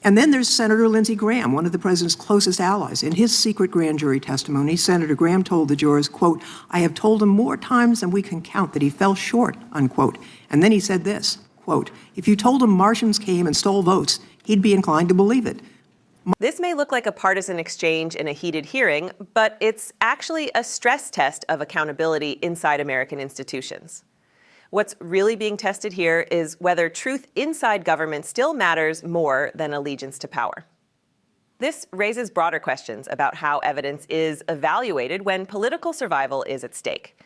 And then there's Senator Lindsey Graham, one of the president's closest allies. In his secret grand jury testimony, Senator Graham told the jurors, quote, "I have told him more times than we can count that he fell short," unquote. And then he said this, quote, "If you told him Martians came and stole votes, he'd be inclined to believe it." This may look like a partisan exchange in a heated hearing, but it's actually a stress test of accountability inside American institutions. What's really being tested here is whether truth inside government still matters more than allegiance to power. This raises broader questions about how evidence is evaluated when political survival is at stake.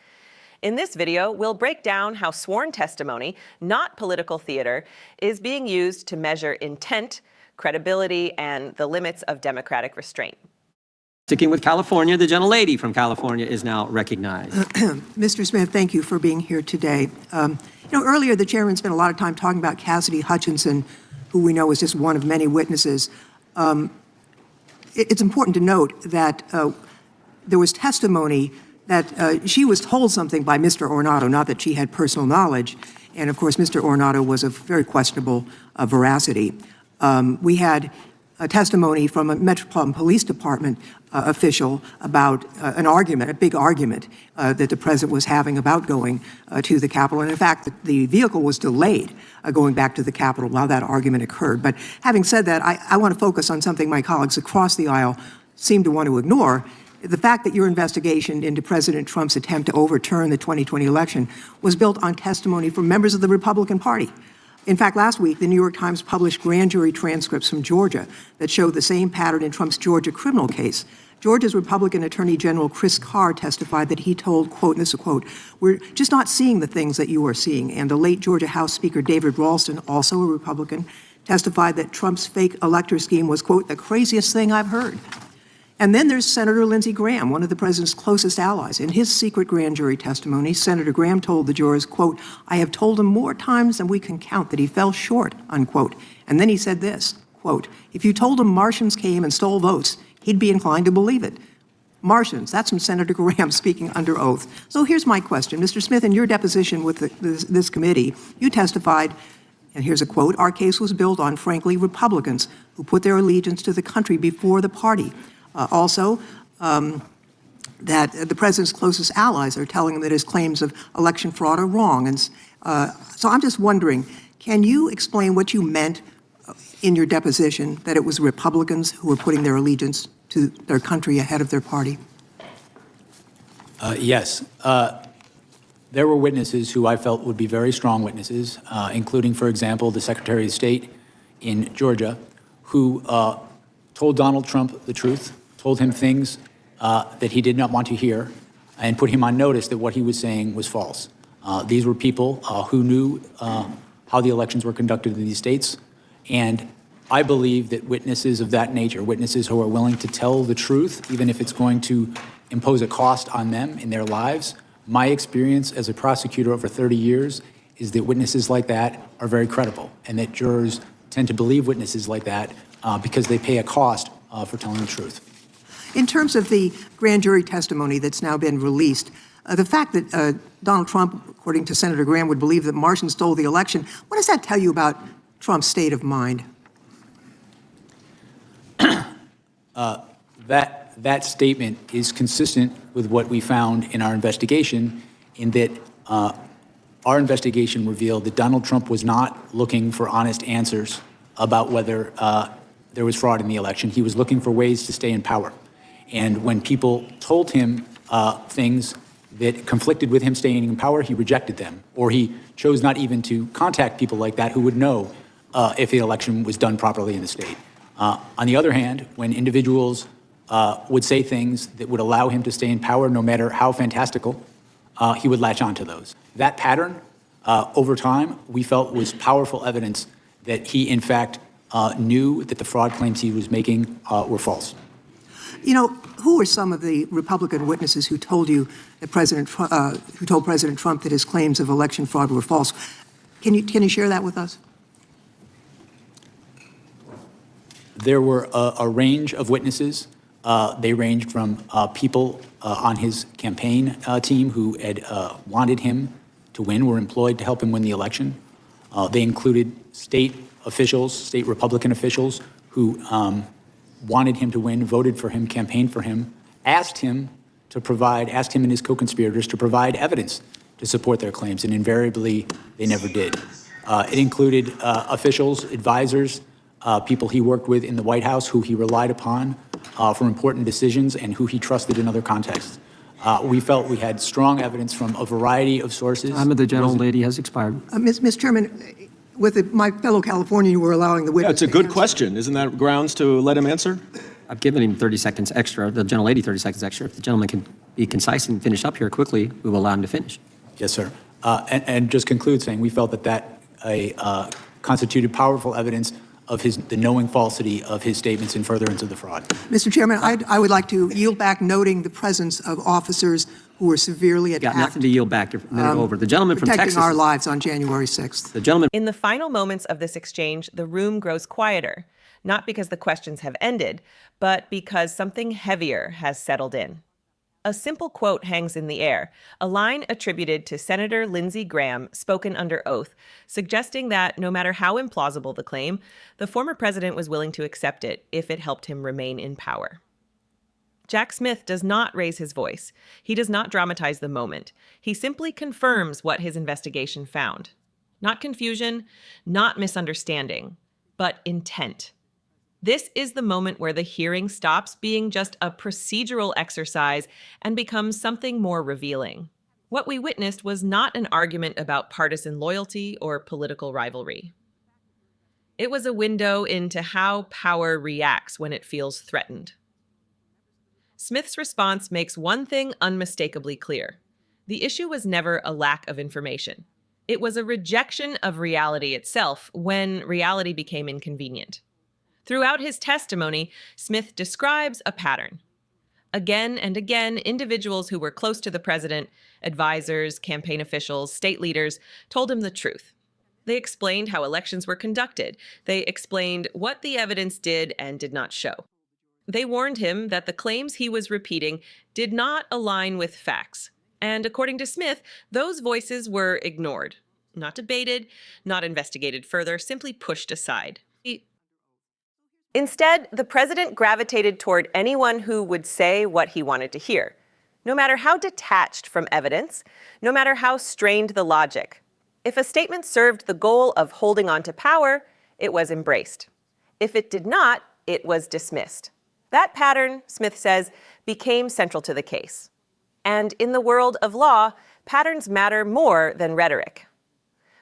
In this video, we'll break down how sworn testimony, not political theater, is being used to measure intent, credibility, and the limits of democratic restraint. Sticking with California, the gentlelady from California is now recognized. Mr. Smith, thank you for being here today. Earlier the chairman spent a lot of time talking about Cassidy Hutchinson, who we know is just one of many witnesses. It's important to note that there was testimony that she was told something by Mr. Ornato, not that she had personal knowledge. And of course, Mr. Ornato was of very questionable veracity. We had a testimony from a Metropolitan Police Department official about an argument, a big argument that the president was having about going to the Capitol. And in fact, the vehicle was delayed going back to the Capitol while that argument occurred. But having said that, I want to focus on something my colleagues across the aisle seem to want to ignore. The fact that your investigation into President Trump's attempt to overturn the 2020 election was built on testimony from members of the Republican Party. In fact, last week, the New York Times published grand jury transcripts from Georgia that showed the same pattern in Trump's Georgia criminal case. Georgia's Republican Attorney General Chris Carr testified that he told, quote, and this is a quote, "We're just not seeing the things that you are seeing." And the late Georgia House Speaker David Ralston, also a Republican, testified that Trump's fake elector scheme was, quote, "the craziest thing I've heard." And then there's Senator Lindsey Graham, one of the president's closest allies. In his secret grand jury testimony, Senator Graham told the jurors, quote, "I have told him more times than we can count that he fell short," unquote. And then he said this, quote, "If you told him Martians came and stole votes, he'd be inclined to believe it." Martians, that's from Senator Graham speaking under oath. So here's my question. Mr. Smith, in your deposition with this committee, you testified, and here's a quote, "Our case was built on, frankly, Republicans who put their allegiance to the country before the party." Also, that the president's closest allies are telling him that his claims of election fraud are wrong. And so I'm just wondering, can you explain what you meant in your deposition, that it was Republicans who were putting their allegiance to their country ahead of their party? Yes. There were witnesses who I felt would be very strong witnesses, including, for example, the Secretary of State in Georgia, who told Donald Trump the truth, told him things that he did not want to hear, and put him on notice that what he was saying was false. These were people who knew how the elections were conducted in these states, and I believe that witnesses of that nature, witnesses who are willing to tell the truth, even if it's going to impose a cost on them in their lives, my experience as a prosecutor over 30 years is that witnesses like that are very credible, and that jurors tend to believe witnesses like that because they pay a cost for telling the truth. In terms of the grand jury testimony that's now been released, the fact that Donald Trump, according to Senator Graham, would believe that Martians stole the election, what does that tell you about Trump's state of mind? That statement is consistent with what we found in our investigation, in that our investigation revealed that Donald Trump was not looking for honest answers about whether there was fraud in the election. He was looking for ways to stay in power. And when people told him things that conflicted with him staying in power, he rejected them, or he chose not even to contact people like that who would know if the election was done properly in the state. On the other hand, when individuals would say things that would allow him to stay in power, no matter how fantastical, he would latch onto those. That pattern, over time, we felt was powerful evidence that he, in fact, knew that the fraud claims he was making were false. You know, who were some of the Republican witnesses who told you that who told President Trump that his claims of election fraud were false? Can you share that with us? There were a range of witnesses. They ranged from people on his campaign team who had wanted him to win, were employed to help him win the election. They included state officials, state Republican officials, who wanted him to win, voted for him, campaigned for him, asked him and his co-conspirators to provide evidence to support their claims, and invariably, they never did. It included officials, advisors, people he worked with in the White House who he relied upon for important decisions and who he trusted in other contexts. We felt we had strong evidence from a variety of sources. Time of the gentlelady has expired. Ms. Chairman, with my fellow Californian, you were allowing the witness Yeah, it's a to good answer. question. Isn't that grounds to let him answer? I've given him 30 seconds extra, the gentlelady 30 seconds extra. If the gentleman can be concise and finish up here quickly, we will allow him to finish. Yes, sir. And just conclude saying we felt that constituted powerful evidence of the knowing falsity of his statements in furtherance of the fraud. Mr. Chairman, I would like to yield back, noting the presence of officers who were severely Got attacked. nothing to yield back. You're a minute over. The gentleman from Protecting Texas. our lives on January 6th. The gentleman. In the final moments of this exchange, the room grows quieter, not because the questions have ended, but because something heavier has settled in. A simple quote hangs in the air, a line attributed to Senator Lindsey Graham, spoken under oath, suggesting that no matter how implausible the claim, the former president was willing to accept it if it helped him remain in power. Jack Smith does not raise his voice. He does not dramatize the moment. He simply confirms what his investigation found. Not confusion, not misunderstanding, but intent. This is the moment where the hearing stops being just a procedural exercise and becomes something more revealing. What we witnessed was not an argument about partisan loyalty or political rivalry. It was a window into how power reacts when it feels threatened. Smith's response makes one thing unmistakably clear. The issue was never a lack of information. It was a rejection of reality itself when reality became inconvenient. Throughout his testimony, Smith describes a pattern. Again and again, individuals who were close to the president, advisors, campaign officials, state leaders, told him the truth. They explained how elections were conducted. They explained what the evidence did and did not show. They warned him that the claims he was repeating did not align with facts. And according to Smith, those voices were ignored, not debated, not investigated further, simply pushed aside. Instead, the president gravitated toward anyone who would say what he wanted to hear, no matter how detached from evidence, no matter how strained the logic. If a statement served the goal of holding on to power, it was embraced. If it did not, it was dismissed. That pattern, Smith says, became central to the case. And in the world of law, patterns matter more than rhetoric.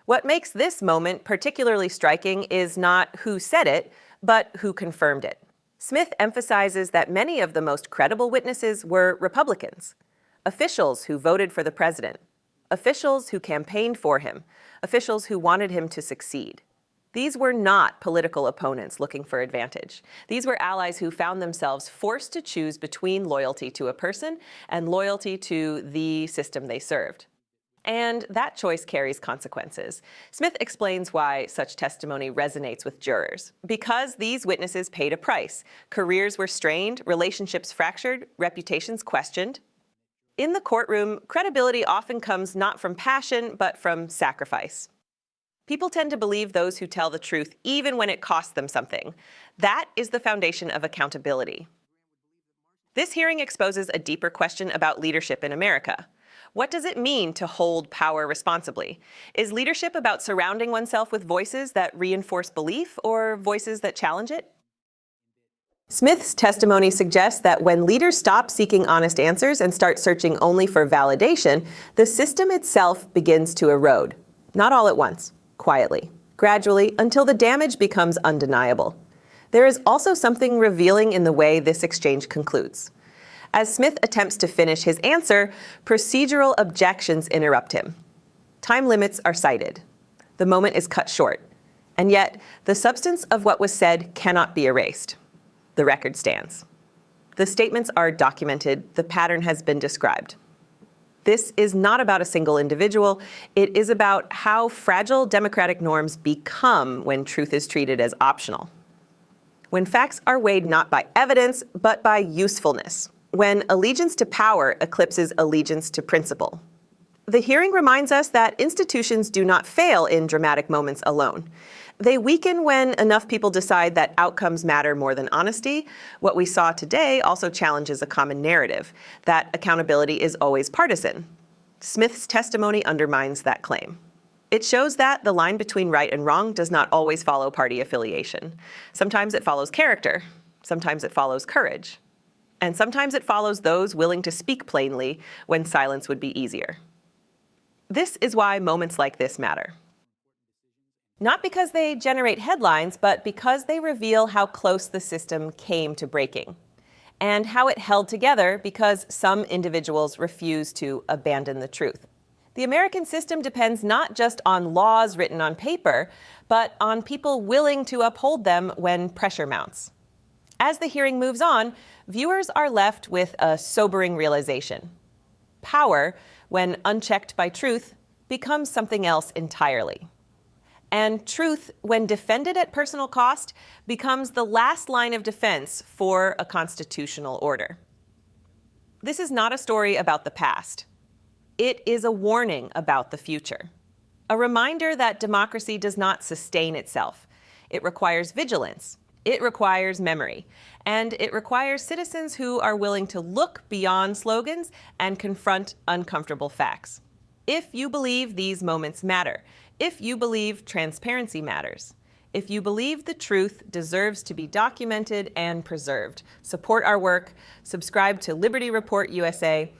What makes this moment particularly striking is not who said it, but who confirmed it. Smith emphasizes that many of the most credible witnesses were Republicans, officials who voted for the president, officials who campaigned for him, officials who wanted him to succeed. These were not political opponents looking for advantage. These were allies who found themselves forced to choose between loyalty to a person and loyalty to the system they served. And that choice carries consequences. Smith explains why such testimony resonates with jurors. Because these witnesses paid a price. Careers were strained, relationships fractured, reputations questioned. In the courtroom, credibility often comes not from passion, but from sacrifice. People tend to believe those who tell the truth, even when it costs them something. That is the foundation of accountability. This hearing exposes a deeper question about leadership in America. What does it mean to hold power responsibly? Is leadership about surrounding oneself with voices that reinforce belief or voices that challenge it? Smith's testimony suggests that when leaders stop seeking honest answers and start searching only for validation, the system itself begins to erode. Not all at once, quietly, gradually, until the damage becomes undeniable. There is also something revealing in the way this exchange concludes. As Smith attempts to finish his answer, procedural objections interrupt him. Time limits are cited. The moment is cut short. And yet, the substance of what was said cannot be erased. The record stands. The statements are documented. The pattern has been described. This is not about a single individual. It is about how fragile democratic norms become when truth is treated as optional. When facts are weighed not by evidence, but by usefulness. When allegiance to power eclipses allegiance to principle. The hearing reminds us that institutions do not fail in dramatic moments alone. They weaken when enough people decide that outcomes matter more than honesty. What we saw today also challenges a common narrative, that accountability is always partisan. Smith's testimony undermines that claim. It shows that the line between right and wrong does not always follow party affiliation. Sometimes it follows character. Sometimes it follows courage. And sometimes it follows those willing to speak plainly when silence would be easier. This is why moments like this matter. Not because they generate headlines, but because they reveal how close the system came to breaking, and how it held together because some individuals refused to abandon the truth. The American system depends not just on laws written on paper, but on people willing to uphold them when pressure mounts. As the hearing moves on, viewers are left with a sobering realization. Power, when unchecked by truth, becomes something else entirely. And truth, when defended at personal cost, becomes the last line of defense for a constitutional order. This is not a story about the past. It is a warning about the future. A reminder that democracy does not sustain itself. It requires vigilance. It requires memory. And it requires citizens who are willing to look beyond slogans and confront uncomfortable facts. If you believe these moments matter, if you believe transparency matters, if you believe the truth deserves to be documented and preserved, support our work, subscribe to Liberty Report USA,